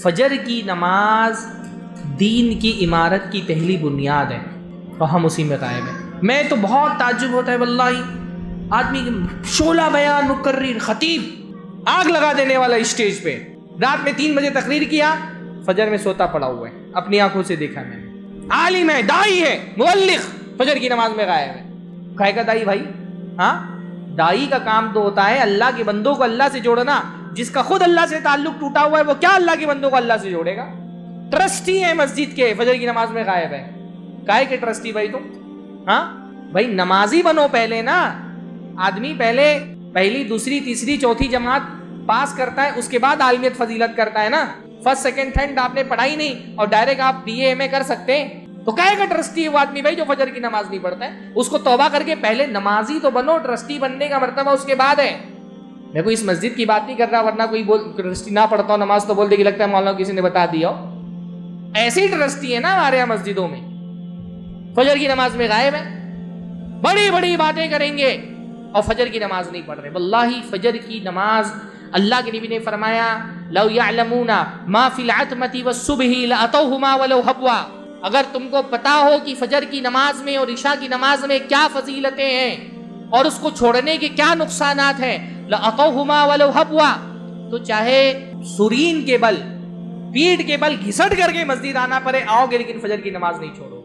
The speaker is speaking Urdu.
فجر کی نماز دین کی عمارت کی پہلی بنیاد ہے اور ہم اسی میں غائب ہیں۔ میں تو بہت تعجب ہوتا ہے واللہ، آدمی شعلہ بیان مقرر خطیب آگ لگا دینے والا اسٹیج پہ رات میں 3 بجے تقریر کیا، فجر میں سوتا پڑا ہوا ہے، اپنی آنکھوں سے دیکھا میں نے، عالم ہے، دائی ہے، مبلغ، فجر کی نماز میں غائب ہے۔ کہے گا دائی بھائی، ہاں دائی کا کام تو ہوتا ہے اللہ کے بندوں کو اللہ سے جوڑنا، جس کا خود اللہ سے تعلق ٹوٹا ہوا ہے وہ کیا اللہ کے بندوں کو اللہ سے جوڑے گا؟ ٹرسٹی ہے مسجد کے، فجر کی نماز میں غائب ہے۔ کائے کے ٹرسٹی بھائی تم؟ ہاں بھائی نمازی بنو پہلے نا۔ آدمی پہلے پہلی دوسری تیسری چوتھی جماعت پاس کرتا ہے، اس کے بعد عالمیت فضیلت کرتا ہے نا۔ فرسٹ سیکنڈ تھرڈ آپ نے پڑھائی نہیں اور ڈائریکٹ آپ بی اے ایم اے کر سکتے ہیں، تو کائے کا ٹرسٹی ہے وہ آدمی بھائی جو فجر کی نماز نہیں پڑھتا ہے؟ اس کو توبہ کر کے پہلے نمازی تو بنو، ٹرسٹی بننے کا مرتبہ اس کے بعد ہے۔ میں کوئی اس مسجد کی بات نہیں کر رہا، ورنہ کوئی ٹرسٹی نہ پڑھتا ہو نماز تو بول دے کہ لگتا ہے مولانا کسی نے بتا دیا ہو۔ ایسی ٹرسٹی ہے نا ہمارے یہاں مسجدوں میں، فجر کی نماز میں غائب ہے، بڑی بڑی باتیں کریں گے اور فجر کی نماز نہیں پڑھ رہے۔ واللہ فجر کی نماز اللہ کے نبی نے فرمایا لو یعلمون ما فی العتمۃ والصبح لاتوہما ولو حبوا، اگر تم کو پتا ہو کہ فجر کی نماز میں اور عشاء کی نماز میں کیا فضیلتیں ہیں اور اس کو چھوڑنے کے کیا نقصانات ہیں، لاتوہما ولو حبوا، تو چاہے سرین کے بل، پیٹھ کے بل گھسٹ کر کے مسجد آنا پڑے، آؤ گے لیکن فجر کی نماز نہیں چھوڑو۔